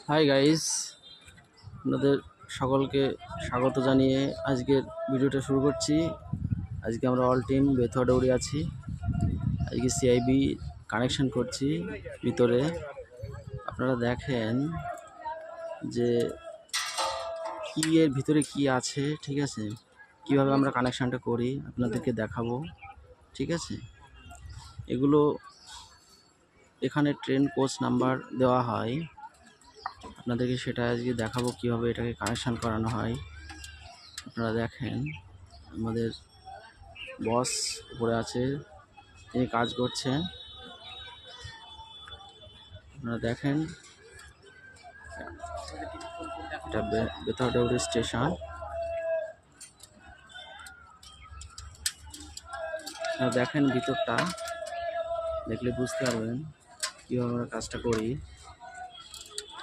Hi guys, আপনাদের সকলকে স্বাগত জানিয়ে আজকের ভিডিওটা শুরু করছি। আজকে আমরা অল টিম বেথুয়া ডৌড়ে আছি। আজকে সিআইবি কানেকশন করছি ভিতরে। আপনারা দেখেন যে কি এর ভিতরে কি আছে, ঠিক আছে? কিভাবে আমরা কানেকশানটা করি আপনাদেরকে দেখাবো, ঠিক আছে? এগুলো এখানে ট্রেন কোচ নাম্বার দেওয়া হয়, আপনাদেরকে সেটা আজকে দেখাবো কিভাবে এটাকে কানেকশান করানো হয়। আপনারা দেখেন আমাদের বস উপরে আছে, তিনি কাজ করছেন। আপনারা দেখেন এটা বেথুয়া ডৌড়ি স্টেশন। আপনারা দেখেন ভিতরটা, দেখলে বুঝতে পারবেন কীভাবে আমরা কাজটা করি।